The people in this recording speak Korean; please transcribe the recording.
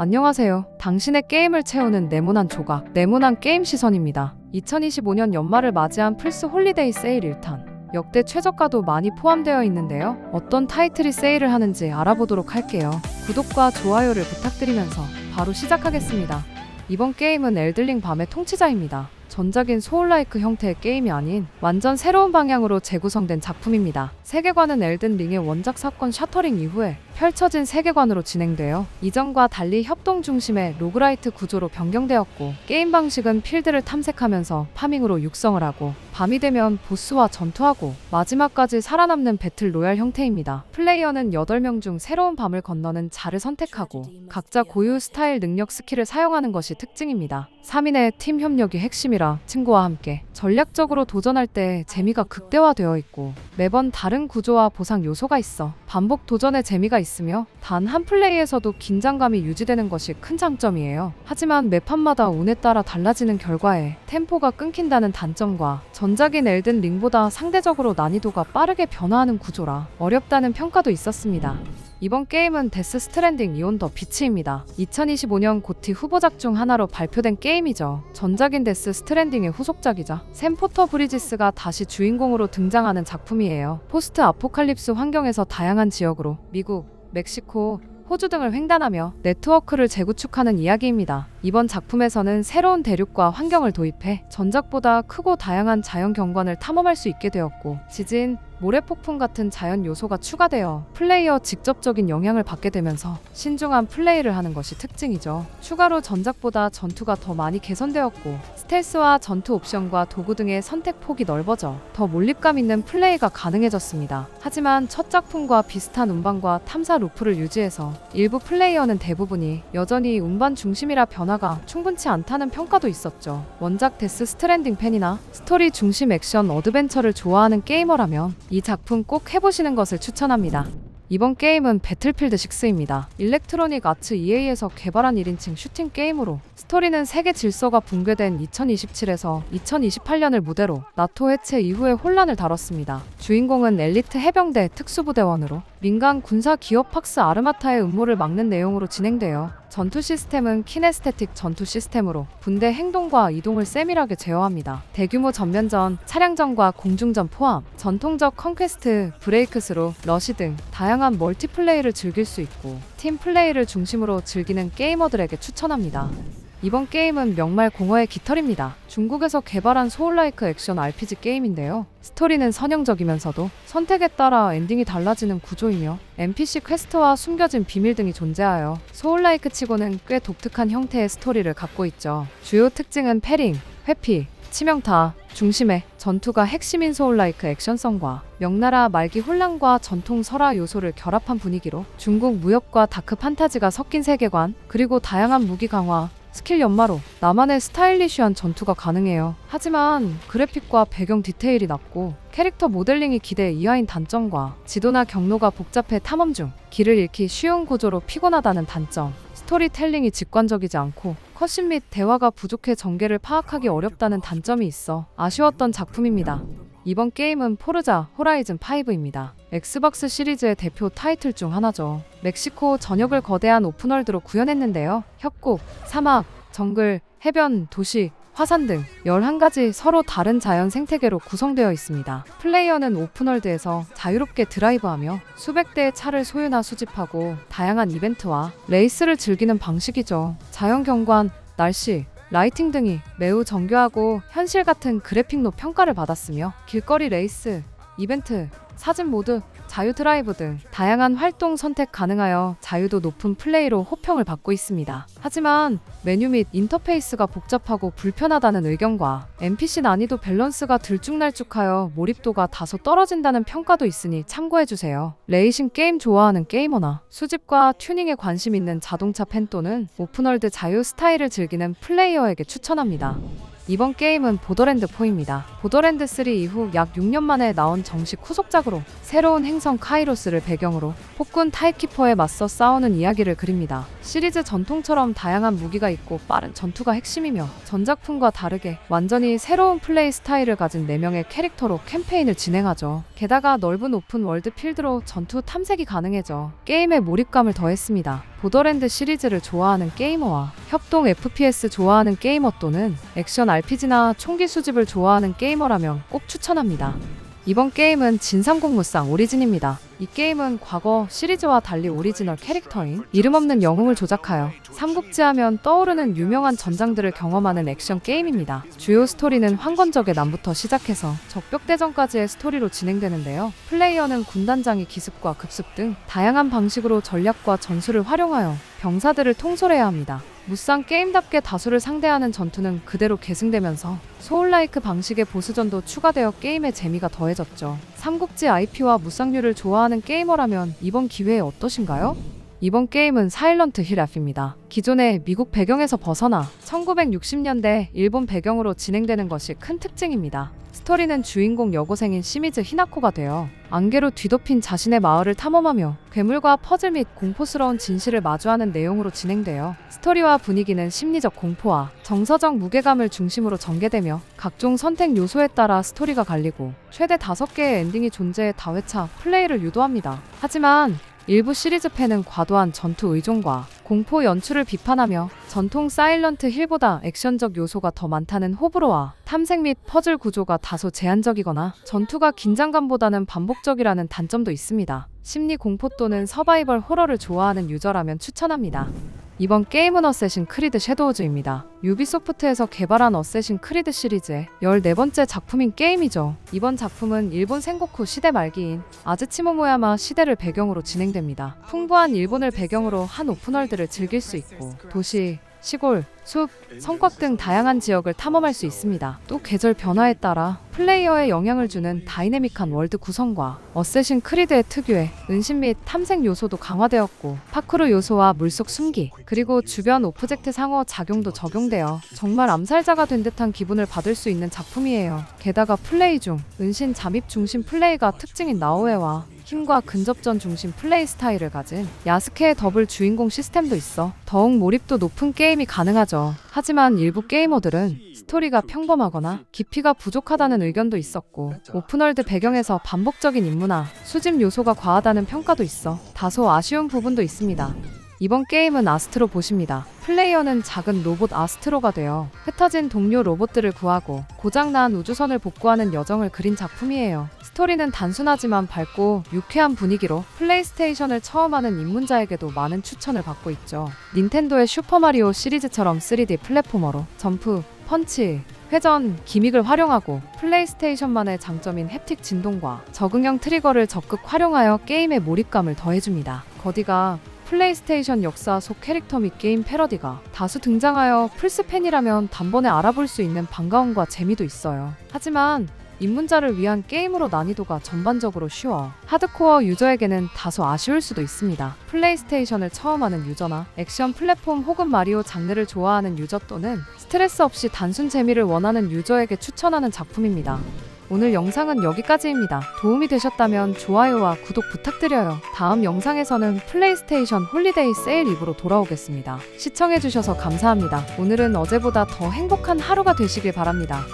안녕하세요. 당신의 게임을 채우는 네모난 조각, 네모난 게임 시선입니다. 2025년 연말을 맞이한 플스 홀리데이 세일 1탄. 역대 최저가도 많이 포함되어 있는데요. 어떤 타이틀이 세일을 하는지 알아보도록 할게요. 구독과 좋아요를 부탁드리면서 바로 시작하겠습니다. 이번 게임은 엘들링 밤의 통치자입니다. 전작인 소울라이크 형태의 게임이 아닌 완전 새로운 방향으로 재구성된 작품입니다. 세계관은 엘든 링의 원작 사건 샤터링 이후에 펼쳐진 세계관으로 진행되어 이전과 달리 협동 중심의 로그라이트 구조로 변경되었고, 게임 방식은 필드를 탐색하면서 파밍으로 육성을 하고, 밤이 되면 보스와 전투하고 마지막까지 살아남는 배틀 로얄 형태입니다. 플레이어는 8명 중 새로운 밤을 건너는 자를 선택하고 각자 고유 스타일 능력 스킬을 사용하는 것이 특징입니다. 3인의 팀 협력이 핵심이라 친구와 함께 전략적으로 도전할 때 재미가 극대화되어 있고, 매번 다른 구조와 보상 요소가 있어 반복 도전의 재미가 있으며 단 한 플레이에서도 긴장감이 유지되는 것이 큰 장점이에요. 하지만 매판마다 운에 따라 달라지는 결과에 템포가 끊긴다는 단점과 전작인 엘든 링보다 상대적으로 난이도가 빠르게 변화하는 구조라 어렵다는 평가도 있었습니다. 이번 게임은 데스 스트랜딩 이온 더 비치입니다. 2025년 고티 후보작 중 하나로 발표된 게임이죠. 전작인 데스 스트랜딩의 후속작이자 샘 포터 브리지스가 다시 주인공으로 등장하는 작품이에요. 포스트 아포칼립스 환경에서 다양한 지역으로 미국, 멕시코, 호주 등을 횡단하며 네트워크를 재구축하는 이야기입니다. 이번 작품에서는 새로운 대륙과 환경을 도입해 전작보다 크고 다양한 자연 경관을 탐험할 수 있게 되었고, 지진, 모래폭풍 같은 자연 요소가 추가되어 플레이어 직접적인 영향을 받게 되면서 신중한 플레이를 하는 것이 특징이죠. 추가로 전작보다 전투가 더 많이 개선되었고, 스텔스와 전투 옵션과 도구 등의 선택 폭이 넓어져 더 몰입감 있는 플레이가 가능해졌습니다. 하지만 첫 작품과 비슷한 운반과 탐사 루프를 유지해서 일부 플레이어는 대부분이 여전히 운반 중심이라 변화가 충분치 않다는 평가도 있었죠. 원작 데스 스트랜딩 팬이나 스토리 중심 액션 어드벤처를 좋아하는 게이머라면 이 작품 꼭 해보시는 것을 추천합니다. 이번 게임은 배틀필드 6입니다. 일렉트로닉 아츠 EA에서 개발한 1인칭 슈팅 게임으로 스토리는 세계 질서가 붕괴된 2027에서 2028년을 무대로 나토 해체 이후의 혼란을 다뤘습니다. 주인공은 엘리트 해병대 특수부대원으로 민간 군사 기업 팍스 아르마타의 음모를 막는 내용으로 진행되어, 전투 시스템은 키네스테틱 전투 시스템으로 군대 행동과 이동을 세밀하게 제어합니다. 대규모 전면전, 차량전과 공중전 포함, 전통적 컨퀘스트, 브레이크스루, 러시 등 다양한 멀티플레이를 즐길 수 있고, 팀 플레이를 중심으로 즐기는 게이머들에게 추천합니다. 이번 게임은 명말 공허의 깃털입니다. 중국에서 개발한 소울라이크 액션 RPG 게임인데요. 스토리는 선형적이면서도 선택에 따라 엔딩이 달라지는 구조이며 NPC 퀘스트와 숨겨진 비밀 등이 존재하여 소울라이크 치고는 꽤 독특한 형태의 스토리를 갖고 있죠. 주요 특징은 패링, 회피, 치명타 중심의 전투가 핵심인 소울라이크 액션성과 명나라 말기 혼란과 전통 설화 요소를 결합한 분위기로 중국 무협과 다크 판타지가 섞인 세계관, 그리고 다양한 무기 강화, 스킬 연마로 나만의 스타일리쉬한 전투가 가능해요. 하지만 그래픽과 배경 디테일이 낮고 캐릭터 모델링이 기대 이하인 단점과 지도나 경로가 복잡해 탐험 중 길을 잃기 쉬운 구조로 피곤하다는 단점, 스토리텔링이 직관적이지 않고 컷신 및 대화가 부족해 전개를 파악하기 어렵다는 단점이 있어 아쉬웠던 작품입니다. 이번 게임은 포르자 호라이즌 5입니다. 엑스박스 시리즈의 대표 타이틀 중 하나죠. 멕시코 전역을 거대한 오픈월드로 구현했는데요. 협곡, 사막, 정글, 해변, 도시, 화산 등 11가지 서로 다른 자연 생태계로 구성되어 있습니다. 플레이어는 오픈월드에서 자유롭게 드라이브하며 수백 대의 차를 소유나 수집하고 다양한 이벤트와 레이스를 즐기는 방식이죠. 자연 경관, 날씨, 라이팅 등이 매우 정교하고 현실 같은 그래픽로 평가를 받았으며, 길거리 레이스, 이벤트, 사진 모드, 자유 드라이브 등 다양한 활동 선택 가능하여 자유도 높은 플레이로 호평을 받고 있습니다. 하지만 메뉴 및 인터페이스가 복잡하고 불편하다는 의견과 NPC 난이도 밸런스가 들쭉날쭉하여 몰입도가 다소 떨어진다는 평가도 있으니 참고해주세요. 레이싱 게임 좋아하는 게이머나 수집과 튜닝에 관심 있는 자동차 팬 또는 오픈월드 자유 스타일을 즐기는 플레이어에게 추천합니다. 이번 게임은 보더랜드 4입니다. 보더랜드 3 이후 약 6년 만에 나온 정식 후속작으로 새로운 행성 카이로스를 배경으로 폭군 타입키퍼에 맞서 싸우는 이야기를 그립니다. 시리즈 전통처럼 다양한 무기가 있고 빠른 전투가 핵심이며 전작품과 다르게 완전히 새로운 플레이 스타일을 가진 4명의 캐릭터로 캠페인을 진행하죠. 게다가 넓은 오픈 월드 필드로 전투 탐색이 가능해져 게임에 몰입감을 더했습니다. 보더랜드 시리즈를 좋아하는 게이머와 협동 FPS 좋아하는 게이머 또는 액션 RPG나 총기 수집을 좋아하는 게이머라면 꼭 추천합니다. 이번 게임은 진삼국무쌍 오리진입니다. 이 게임은 과거 시리즈와 달리 오리지널 캐릭터인 이름 없는 영웅을 조작하여 삼국지하면 떠오르는 유명한 전장들을 경험하는 액션 게임입니다. 주요 스토리는 황건적의 난부터 시작해서 적벽대전까지의 스토리로 진행되는데요. 플레이어는 군단장의 기습과 급습 등 다양한 방식으로 전략과 전술을 활용하여 병사들을 통솔해야 합니다. 무쌍 게임답게 다수를 상대하는 전투는 그대로 계승되면서 소울라이크 방식의 보스전도 추가되어 게임의 재미가 더해졌죠. 삼국지 IP와 무쌍류를 좋아하는 게이머라면 이번 기회에 어떠신가요? 이번 게임은 사일런트 힐 F입니다. 기존의 미국 배경에서 벗어나 1960년대 일본 배경으로 진행되는 것이 큰 특징입니다. 스토리는 주인공 여고생인 시미즈 히나코가 되어 안개로 뒤덮인 자신의 마을을 탐험하며 괴물과 퍼즐 및 공포스러운 진실을 마주하는 내용으로 진행되어 스토리와 분위기는 심리적 공포와 정서적 무게감을 중심으로 전개되며 각종 선택 요소에 따라 스토리가 갈리고 최대 5개의 엔딩이 존재해 다회차 플레이를 유도합니다. 하지만 일부 시리즈 팬은 과도한 전투 의존과 공포 연출을 비판하며 전통 사일런트 힐보다 액션적 요소가 더 많다는 호불호와 탐색 및 퍼즐 구조가 다소 제한적이거나 전투가 긴장감보다는 반복적이라는 단점도 있습니다. 심리 공포 또는 서바이벌 호러를 좋아하는 유저라면 추천합니다. 이번 게임은 어쌔신 크리드 섀도우즈입니다. 유비소프트에서 개발한 어쌔신 크리드 시리즈의 14번째 작품인 게임이죠. 이번 작품은 일본 생고쿠 시대 말기인 아즈치모모야마 시대를 배경으로 진행됩니다. 풍부한 일본을 배경으로 한 오픈월드를 즐길 수 있고 도시, 시골, 숲, 성곽 등 다양한 지역을 탐험할 수 있습니다. 또 계절 변화에 따라 플레이어에 영향을 주는 다이내믹한 월드 구성과 어쌔신 크리드의 특유의 은신 및 탐색 요소도 강화되었고 파쿠르 요소와 물속 숨기 그리고 주변 오브젝트 상어 작용도 적용되어 정말 암살자가 된 듯한 기분을 받을 수 있는 작품이에요. 게다가 플레이 중 은신 잠입 중심 플레이가 특징인 나오에와 힘과 근접전 중심 플레이 스타일을 가진 야스케의 더블 주인공 시스템도 있어 더욱 몰입도 높은 게임이 가능하죠. 하지만 일부 게이머들은 스토리가 평범하거나 깊이가 부족하다는 의견도 있었고 오픈월드 배경에서 반복적인 임무나 수집 요소가 과하다는 평가도 있어 다소 아쉬운 부분도 있습니다. 이번 게임은 아스트로 봇입니다. 플레이어는 작은 로봇 아스트로가 되어 흩어진 동료 로봇들을 구하고 고장난 우주선을 복구하는 여정을 그린 작품이에요. 스토리는 단순하지만 밝고 유쾌한 분위기로 플레이스테이션을 처음 하는 입문자에게도 많은 추천을 받고 있죠. 닌텐도의 슈퍼마리오 시리즈처럼 3D 플랫포머로 점프, 펀치, 회전, 기믹을 활용하고 플레이스테이션만의 장점인 햅틱 진동과 적응형 트리거를 적극 활용하여 게임의 몰입감을 더해줍니다. 거디가 플레이스테이션 역사 속 캐릭터 및 게임 패러디가 다수 등장하여 플스팬이라면 단번에 알아볼 수 있는 반가움과 재미도 있어요. 하지만 입문자를 위한 게임으로 난이도가 전반적으로 쉬워 하드코어 유저에게는 다소 아쉬울 수도 있습니다. 플레이스테이션을 처음 하는 유저나 액션 플랫폼 혹은 마리오 장르를 좋아하는 유저 또는 스트레스 없이 단순 재미를 원하는 유저에게 추천하는 작품입니다. 오늘 영상은 여기까지입니다. 도움이 되셨다면 좋아요와 구독 부탁드려요. 다음 영상에서는 플레이스테이션 홀리데이 세일 리뷰로 돌아오겠습니다. 시청해주셔서 감사합니다. 오늘은 어제보다 더 행복한 하루가 되시길 바랍니다.